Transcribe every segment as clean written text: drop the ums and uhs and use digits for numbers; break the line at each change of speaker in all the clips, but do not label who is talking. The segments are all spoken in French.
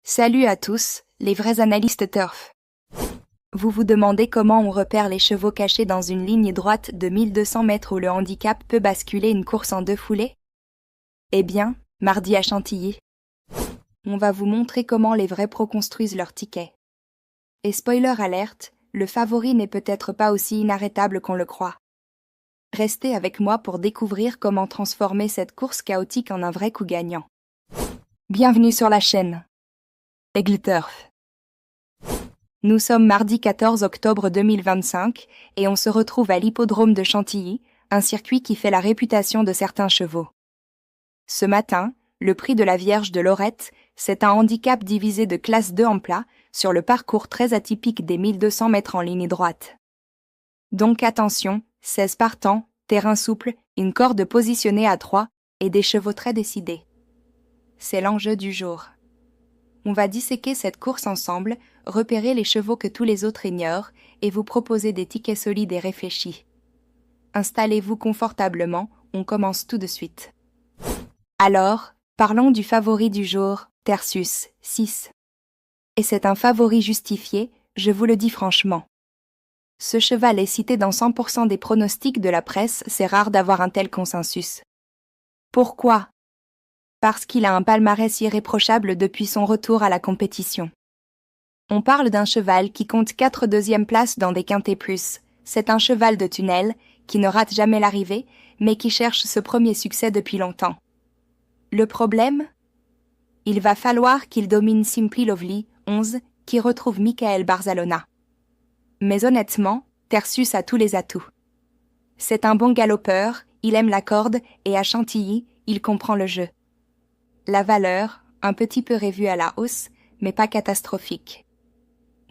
Salut à tous, les vrais analystes turf. Vous vous demandez comment on repère les chevaux cachés dans une ligne droite de 1200 mètres où le handicap peut basculer une course en deux foulées? Eh bien, mardi à Chantilly. On va vous montrer comment les vrais pros construisent leurs tickets. Et spoiler alerte, le favori n'est peut-être pas aussi inarrêtable qu'on le croit. Restez avec moi pour découvrir comment transformer cette course chaotique en un vrai coup gagnant. Bienvenue sur la chaîne Aigle Turf. Nous sommes mardi 14 octobre 2025 et on se retrouve à l'hippodrome de Chantilly, un circuit qui fait la réputation de certains chevaux. Ce matin, le prix de la Vierge de Lorette, c'est un handicap divisé de classe 2 en plat sur le parcours très atypique des 1200 mètres en ligne droite. Donc attention, 16 partants, terrain souple, une corde positionnée à 3 et des chevaux très décidés. C'est l'enjeu du jour. On va disséquer cette course ensemble, repérer les chevaux que tous les autres ignorent et vous proposer des tickets solides et réfléchis. Installez-vous confortablement, on commence tout de suite. Alors, parlons du favori du jour, Tertius, 6. Et c'est un favori justifié, je vous le dis franchement. Ce cheval est cité dans 100% des pronostics de la presse, c'est rare d'avoir un tel consensus. Pourquoi ? Parce qu'il a un palmarès irréprochable depuis son retour à la compétition. On parle d'un cheval qui compte 4 deuxièmes places dans des quintés plus. C'est un cheval de tunnel, qui ne rate jamais l'arrivée, mais qui cherche ce premier succès depuis longtemps. Le problème ? Il va falloir qu'il domine Simply Lovely, 11, qui retrouve Michael Barzalona. Mais honnêtement, Tertius a tous les atouts. C'est un bon galopeur, il aime la corde, et à Chantilly, il comprend le jeu. La valeur, un petit peu revue à la hausse, mais pas catastrophique.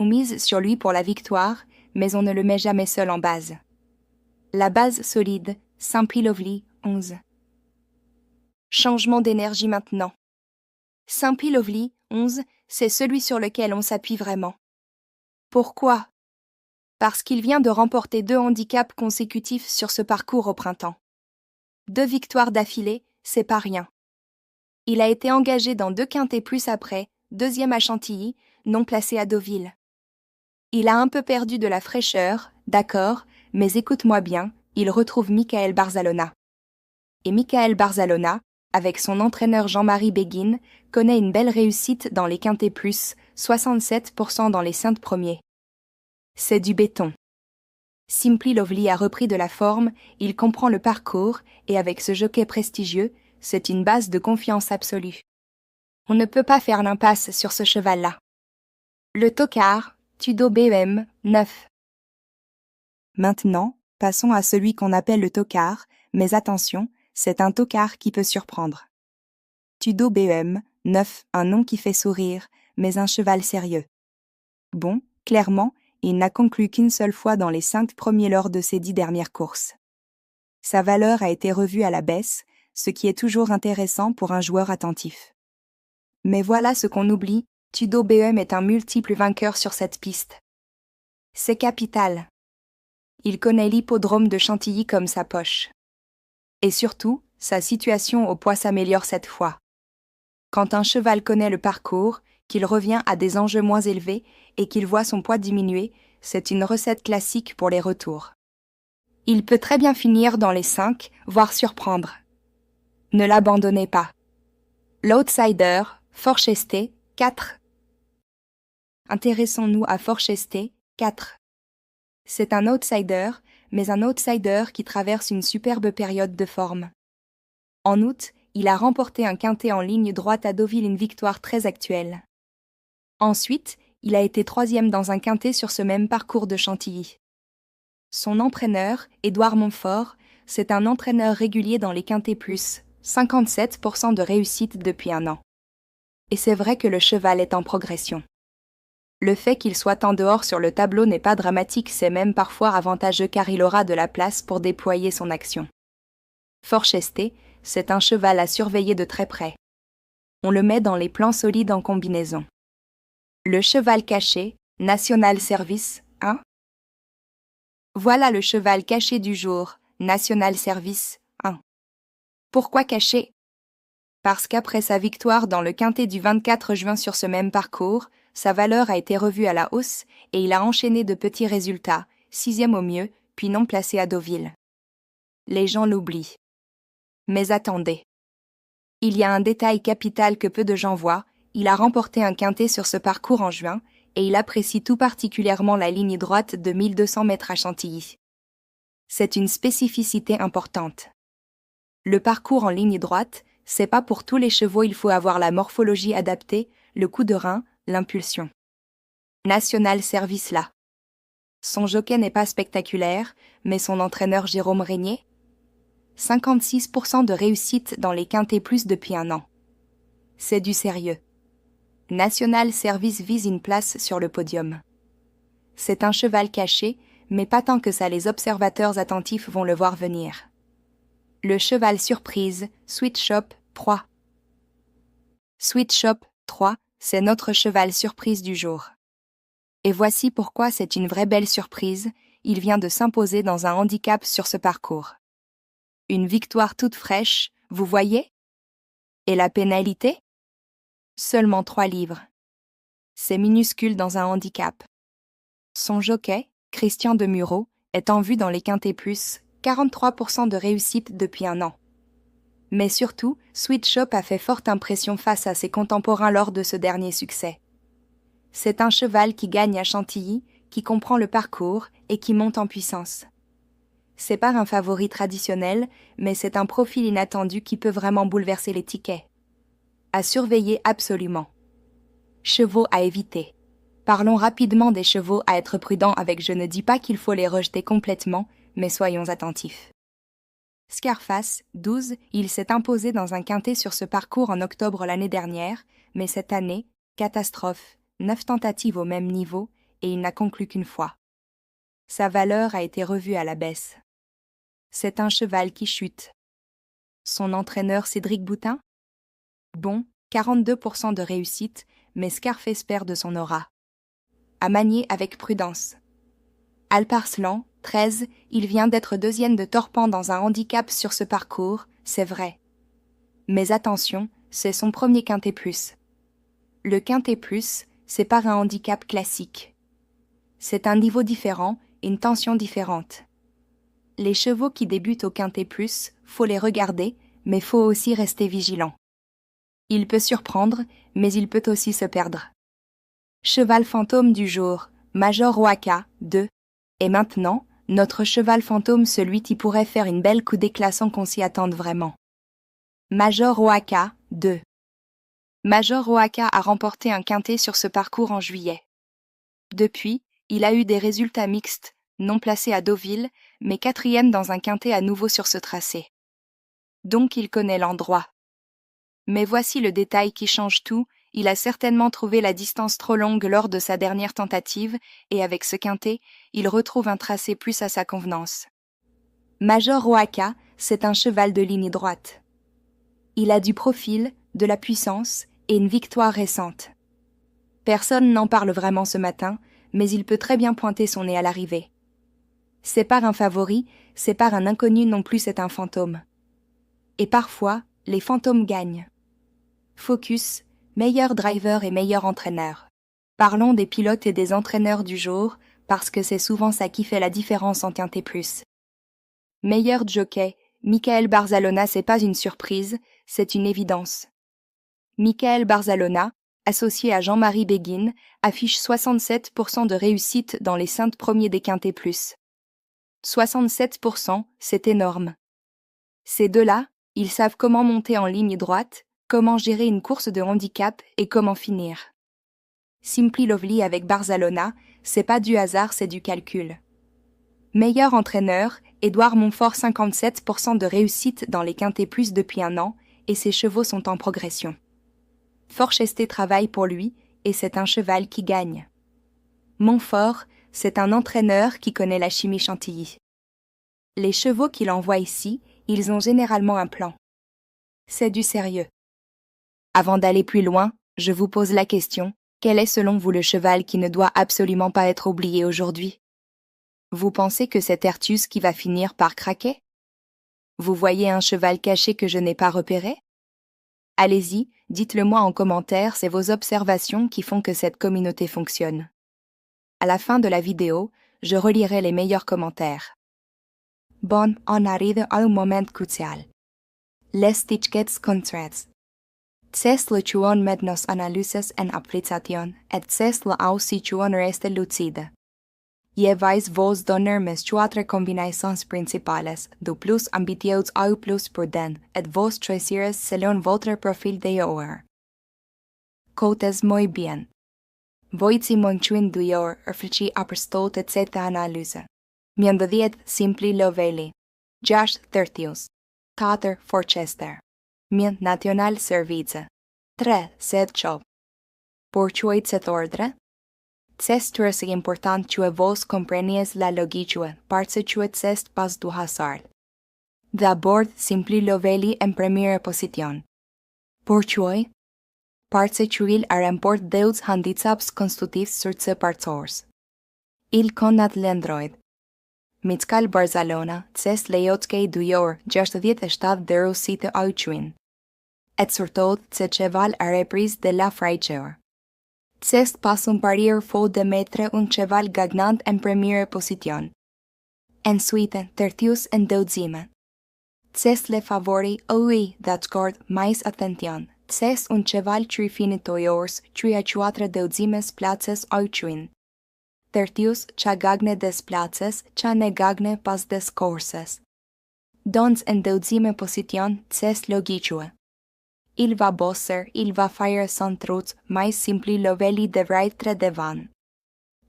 On mise sur lui pour la victoire, mais on ne le met jamais seul en base. La base solide, Simply Lovely, 11. Changement d'énergie maintenant. Simply Lovely, 11, c'est celui sur lequel on s'appuie vraiment. Pourquoi ? Parce qu'il vient de remporter 2 handicaps consécutifs sur ce parcours au printemps. 2 victoires d'affilée, c'est pas rien. Il a été engagé dans 2 quintés plus après, 2e à Chantilly, non placé à Deauville. Il a un peu perdu de la fraîcheur, d'accord, mais écoute-moi bien, il retrouve Michael Barzalona. Et Michael Barzalona, avec son entraîneur Jean-Marie Béguin, connaît une belle réussite dans les quintés plus, 67% dans les 5 premiers. C'est du béton. Simply Lovely a repris de la forme, il comprend le parcours, et avec ce jockey prestigieux, c'est une base de confiance absolue. On ne peut pas faire l'impasse sur ce cheval-là. Le tocard, Tudo BEM, 9. Maintenant, passons à celui qu'on appelle le tocard, mais attention, c'est un tocard qui peut surprendre. Tudo BEM, 9, un nom qui fait sourire, mais un cheval sérieux. Bon, clairement, il n'a conclu qu'une seule fois dans les 5 premiers lors de ses 10 dernières courses. Sa valeur a été revue à la baisse, ce qui est toujours intéressant pour un joueur attentif. Mais voilà ce qu'on oublie, Tudo BEM est un multiple vainqueur sur cette piste. C'est capital. Il connaît l'hippodrome de Chantilly comme sa poche. Et surtout, sa situation au poids s'améliore cette fois. Quand un cheval connaît le parcours, qu'il revient à des enjeux moins élevés et qu'il voit son poids diminuer, c'est une recette classique pour les retours. Il peut très bien finir dans les 5, voire surprendre. Ne l'abandonnez pas. L'outsider, Forchesté, 4. Intéressons-nous à Forchesté, 4. C'est un outsider, mais un outsider qui traverse une superbe période de forme. En août, il a remporté un quintet en ligne droite à Deauville, une victoire très actuelle. Ensuite, il a été 3e dans un quintet sur ce même parcours de Chantilly. Son entraîneur, Édouard Montfort, c'est un entraîneur régulier dans les quintets plus, 57% de réussite depuis 1 an. Et c'est vrai que le cheval est en progression. Le fait qu'il soit en dehors sur le tableau n'est pas dramatique, c'est même parfois avantageux car il aura de la place pour déployer son action. Forchesté, c'est un cheval à surveiller de très près. On le met dans les plans solides en combinaison. Le cheval caché, National Service, 1. Voilà le cheval caché du jour, National Service, 1. Pourquoi caché ? Parce qu'après sa victoire dans le quintet du 24 juin sur ce même parcours, sa valeur a été revue à la hausse et il a enchaîné de petits résultats, 6e au mieux, puis non placé à Deauville. Les gens l'oublient. Mais attendez. Il y a un détail capital que peu de gens voient, il a remporté un quintet sur ce parcours en juin, et il apprécie tout particulièrement la ligne droite de 1200 mètres à Chantilly. C'est une spécificité importante. Le parcours en ligne droite, c'est pas pour tous les chevaux, il faut avoir la morphologie adaptée, le coup de rein, l'impulsion. National Service là. Son jockey n'est pas spectaculaire, mais son entraîneur Jérôme Régnier, 56% de réussite dans les quintets plus depuis un an. C'est du sérieux. National Service vise une place sur le podium. C'est un cheval caché, mais pas tant que ça, les observateurs attentifs vont le voir venir. Le cheval surprise, Sweet Shop 3. Sweet Shop 3, c'est notre cheval surprise du jour. Et voici pourquoi c'est une vraie belle surprise, il vient de s'imposer dans un handicap sur ce parcours. Une victoire toute fraîche, vous voyez? Et la pénalité? Seulement 3 livres. C'est minuscule dans un handicap. Son jockey, Christian Demureau, est en vue dans les quintets plus, 43% de réussite depuis un an. Mais surtout, Sweet Shop a fait forte impression face à ses contemporains lors de ce dernier succès. C'est un cheval qui gagne à Chantilly, qui comprend le parcours et qui monte en puissance. C'est pas un favori traditionnel, mais c'est un profil inattendu qui peut vraiment bouleverser les tickets. À surveiller absolument. Chevaux à éviter. Parlons rapidement des chevaux à être prudents avec, je ne dis pas qu'il faut les rejeter complètement, mais soyons attentifs. Scarface, 12, il s'est imposé dans un quintet sur ce parcours en octobre l'année dernière, mais cette année, catastrophe, 9 tentatives au même niveau, et il n'a conclu qu'une fois. Sa valeur a été revue à la baisse. C'est un cheval qui chute. Son entraîneur Cédric Boutin? Bon, 42% de réussite, mais Scarface perd de son aura. À manier avec prudence. Alparslan, 13, il vient d'être deuxième de Torpan dans un handicap sur ce parcours, c'est vrai. Mais attention, c'est son premier quintet plus. Le quintet plus, c'est pas un handicap classique. C'est un niveau différent, une tension différente. Les chevaux qui débutent au quintet plus, faut les regarder, mais faut aussi rester vigilant. Il peut surprendre, mais il peut aussi se perdre. Cheval fantôme du jour, Major Oaka, 2. Et maintenant, notre cheval fantôme, celui qui pourrait faire une belle coup d'éclat sans qu'on s'y attende vraiment. Major Oaka, 2. Major Oaka a remporté un quintet sur ce parcours en juillet. Depuis, il a eu des résultats mixtes, non placé à Deauville, mais 4e dans un quintet à nouveau sur ce tracé. Donc il connaît l'endroit. Mais voici le détail qui change tout, il a certainement trouvé la distance trop longue lors de sa dernière tentative, et avec ce quintet, il retrouve un tracé plus à sa convenance. Major Oaka, c'est un cheval de ligne droite. Il a du profil, de la puissance et une victoire récente. Personne n'en parle vraiment ce matin, mais il peut très bien pointer son nez à l'arrivée. C'est pas un favori, c'est pas un inconnu non plus, c'est un fantôme. Et parfois, les fantômes gagnent. Focus, meilleur driver et meilleur entraîneur. Parlons des pilotes et des entraîneurs du jour, parce que c'est souvent ça qui fait la différence en quintet plus. Meilleur jockey, Michael Barzalona, c'est pas une surprise, c'est une évidence. Michael Barzalona, associé à Jean-Marie Béguin, affiche 67% de réussite dans les 5 premiers des quintets plus. 67%, c'est énorme. Ces deux-là, ils savent comment monter en ligne droite, comment gérer une course de handicap et comment finir. Simply Lovely avec Barzalona, c'est pas du hasard, c'est du calcul. Meilleur entraîneur, Édouard Montfort, 57% de réussite dans les quintets plus depuis un an, et ses chevaux sont en progression. Forchesté travaille pour lui, et c'est un cheval qui gagne. Montfort, c'est un entraîneur qui connaît la chimie Chantilly. Les chevaux qu'il envoie ici, ils ont généralement un plan. C'est du sérieux. Avant d'aller plus loin, je vous pose la question, quel est selon vous le cheval qui ne doit absolument pas être oublié aujourd'hui? Vous pensez que c'est Tertius qui va finir par craquer? Vous voyez un cheval caché que je n'ai pas repéré? Allez-y, dites-le moi en commentaire, c'est vos observations qui font que cette communauté fonctionne. À la fin de la vidéo, je relirai les meilleurs commentaires. Bon, on arrive à un moment crucial. Les tickets concrets. Ces le chuon med nos analyses en application, et ces le au si chuon reste lucide. Llevais vos donner mes quatre combinaisons principales, do plus ambitiots au plus prudent, et vos choisires selon votre profil de joueur. Cotes muy bien. Voici mon chuin duior erfici aperstolt et cette analyse. Miendo diet simpli loveli. Josh Tertius. 4 Forchester. Mien national service. 3 sed chop. Por chuit cet ordre? Cestur es important chue vos comprenies la logichue, parce chuet cest pas du hasard. D'abord simpli loveli en première position. Por chue? Parce chuil ar import deuts handicaps constitutifs sur ce partors. Il connat l'android. Mitskal Barcelona, cest leiotkei duior, 67 d'euros site au chuin. Et surtout, ce cheval a reprise de la fraicheur. Cest pas un parier faux de mettre un cheval gagnant en première position. Ensuite, Tertius en deuxième. Cest le favori, oui, d'accord, mais attention. Cest un cheval tri finitoiors, tri a quatre deuxièmes places au chuin. Tertius cha gagne des places, cha ne gagne pas des courses. Dons en deuxième position, cest logichue. Il va bosser, il va faire son truc, mais simpli loveli devrait être devant.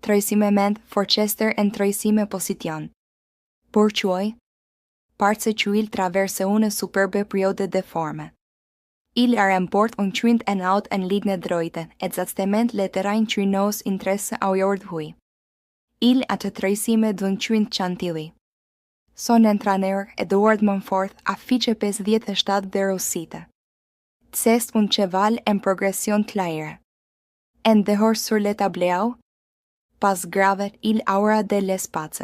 Troisièmement, Forchester en troisième position. Pourquoi? Parce qu'il traverse une superbe période de forme. Il remporte un trint en out en ligne droite, exactement le terrain qui nous intéresse aujourd'hui. Il a troisième d'un trint chantilly. Son entraîneur, Edward Montfort, affiche pes 17 de Rosita. C'est un cheval en progression claire. En dehors sur le tableau, pas grave, il aura de l'espace.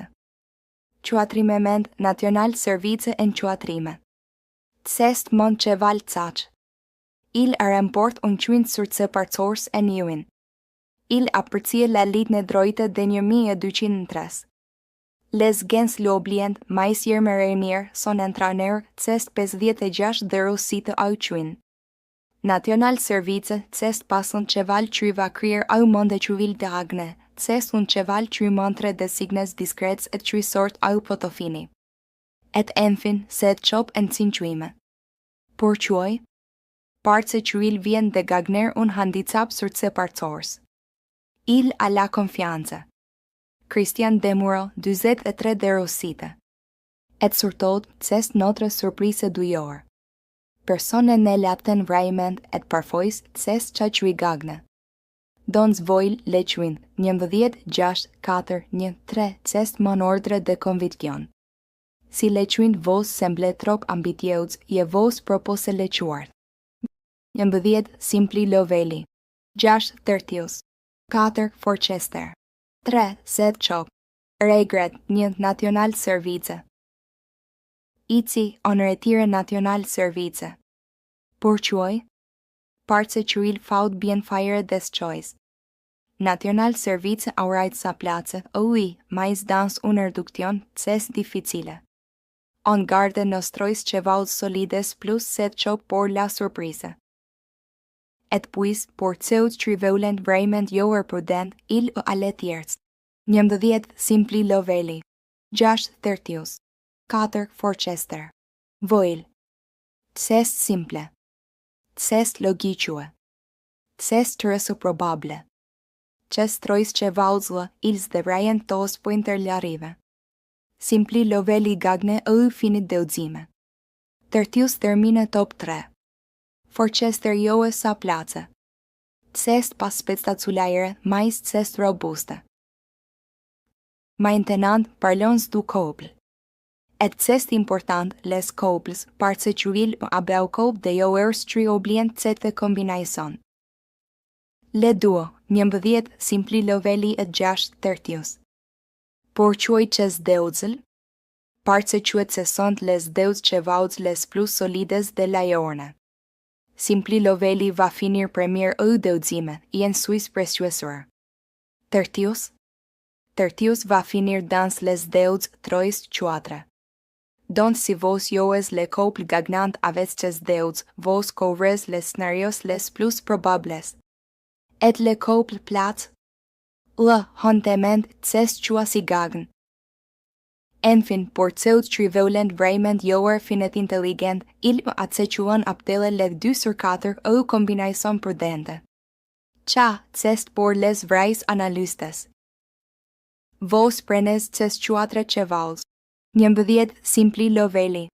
Quatrièmement, national service en quatrième. C'est mon cheval tsach. Il remporte un trint sur ce partors en yuin. Il apprécie la ligne droite d'ennemi du chintres. Les gens l'oublient, mais hier Marinier, son entraîneur, c'est pes 18 d'euros site au chuin. National Service, c'est pas un cheval qui va crier au monde civil d'agne, c'est un cheval qui montre des signes discrets et qui sort au potofini. Et enfin, c'est chop en cinquième. Pourquoi? Parce qu'il vient de gagner un handicap sur ce partors. Il a la confiance. Christian Demuro, 12 de Rosita. Et surtout, c'est notre surprise du jour. Personne ne l'attend vraiment et parfois c'est cha gagne. Dons voil le chuin, numéro 10, 4, 3, c'est mon ordre de conviction. Si le chuin vos semble trop ambitieux, je vos propose le chuar. Numéro 10, simpli loveli. 10, Tertius. 4, Forchester. 3, sed chop. Regret, national service. Ici, on retire national service. Pourquoi? Parce qu'il faut bien faire des choix. National service aura sa place, oui, mais dans une réduction, c'est difficile. On garde nostros chevaux solides plus cette chose pour la surprise. Et puis, pour ceux qui veulent vraiment jouer prudent, il a les tiers. Numéro 10, simpli loveli. 10, Tertius. 4, Forchester. Voil. C'est simple. C'est logichue. C'est très probable. Ces trois chevaux, ils devraient tous pointer l'arrivée. Simpli loveli gagne au fin deuxième. Tertius termine top 3. Forchester joue sa place. C'est pas spectaculaire, mais c'est robuste. Maintenant, parlons du couple. Et c'est important, les couples, parce qu'ils ont beaucoup de joueurs qui oublient cette combinaison. Le duo, numéro 10, simpli loveli et 10, Tertius. Pourquoi ces deux? Parce que ce sont les deux chevaux les plus solides de la journée. Simply Lovely va finir premier o deuxième e en Suisse preciosa. Tertius va finir dans les deuds trois quatre. Donc si vos yoes le couple gagnant avec ces deuds, vos couvrez les scénarios les plus probables. Et le couple plat, le hontement ces choix si gagne. Enfin, pour tout trivialement vraiment yoer finet intelligent, il atsechuan aptele les 2 sur 4 ou combinaison prudente. Cha, c'est pour les vrais analystes. Vos prenez ces 4 chevals. Niembediet simply Lovely.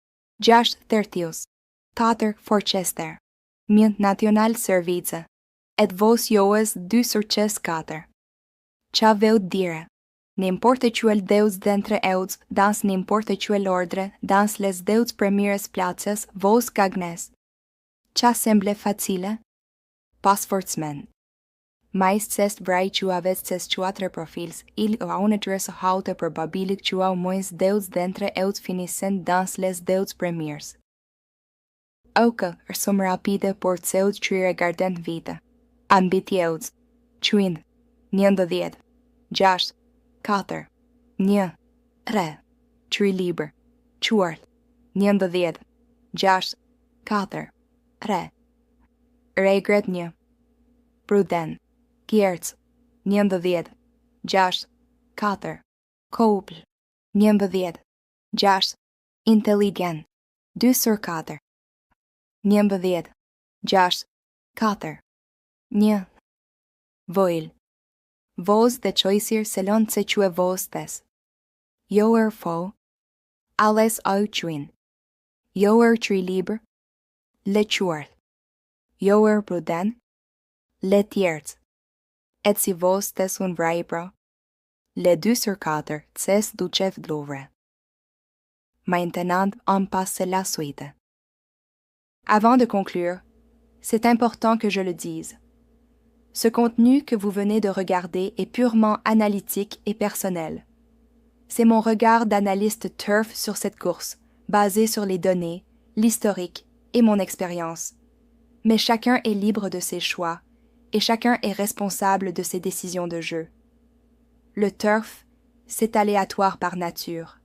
Jash tertius. Tater Forchester. Mient national service. Et vos yoes 2 sur 4. Cha veut dire. N'importe quel deus d'entre eux, dans n'importe quel ordre, dans les 2 premières places, vos gagnez. Cha semble facile? Pas forcément. Mais c'est vrai que avec ces 4 profils, il y a une très haute probabilité que au moins 2 d'entre eux finissent dans les 2 premières. Ook sont rapides pour tout tri regardant vite. Ambitieus. Twin. Niendo 10. Jash. 4. Nia. Re. Tri libre. Chuart. Niendo 10. Jash. 4. Re. Regret nia. Pruden. Giertz. Niendo 10. Jash. 4. Couple. Niendo 10. Jash. Intelligent. 2 sur 4. Niendo 10. Jash. 4. Nia. Voil. Vos de choisir selon ce que vos des. Yoer faux. Alles auchuin. Yoer tri libre. Le chuart. Yoer prudent. Le tierz. Et si vos des un vrai bro. Le 2 sur 4 c'est du chef d'oeuvre. Maintenant, on passe la suite. Avant de conclure, c'est important que je le dise. Ce contenu que vous venez de regarder est purement analytique et personnel. C'est mon regard d'analyste turf sur cette course, basé sur les données, l'historique et mon expérience. Mais chacun est libre de ses choix, et chacun est responsable de ses décisions de jeu. Le turf, c'est aléatoire par nature.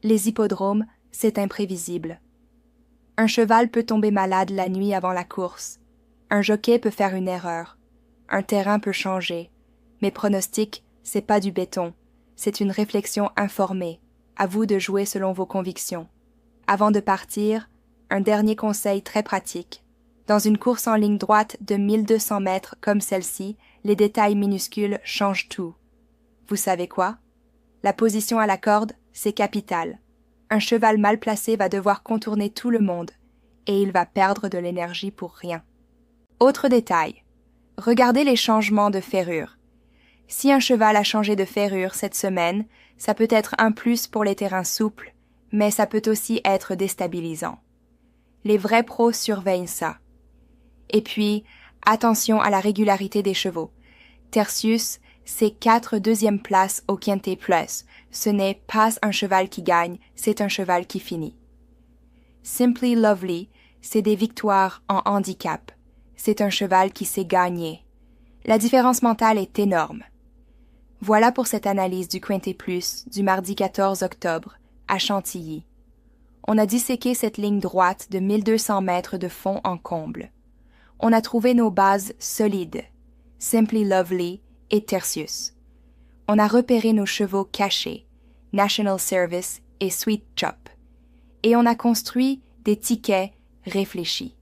Les hippodromes, c'est imprévisible. Un cheval peut tomber malade la nuit avant la course. Un jockey peut faire une erreur. Un terrain peut changer. Mes pronostics, c'est pas du béton. C'est une réflexion informée. À vous de jouer selon vos convictions. Avant de partir, un dernier conseil très pratique. Dans une course en ligne droite de 1200 mètres comme celle-ci, les détails minuscules changent tout. Vous savez quoi? La position à la corde, c'est capital. Un cheval mal placé va devoir contourner tout le monde, et il va perdre de l'énergie pour rien. Autre détail. Regardez les changements de ferrure. Si un cheval a changé de ferrure cette semaine, ça peut être un plus pour les terrains souples, mais ça peut aussi être déstabilisant. Les vrais pros surveillent ça. Et puis, attention à la régularité des chevaux. Tertius, c'est 4 deuxièmes places au Quintet Plus. Ce n'est pas un cheval qui gagne, c'est un cheval qui finit. Simply Lovely, c'est des victoires en handicap. C'est un cheval qui sait gagner. La différence mentale est énorme. Voilà pour cette analyse du Quintet Plus du mardi 14 octobre à Chantilly. On a disséqué cette ligne droite de 1200 mètres de fond en comble. On a trouvé nos bases solides, Simply Lovely et Tertius. On a repéré nos chevaux cachés, National Service et Sweet Chop. Et on a construit des tickets réfléchis.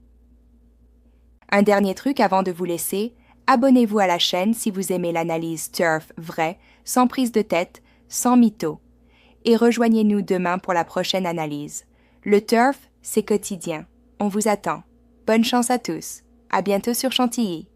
Un dernier truc avant de vous laisser, abonnez-vous à la chaîne si vous aimez l'analyse turf vraie, sans prise de tête, sans mytho. Et rejoignez-nous demain pour la prochaine analyse. Le turf, c'est quotidien. On vous attend. Bonne chance à tous. À bientôt sur Chantilly.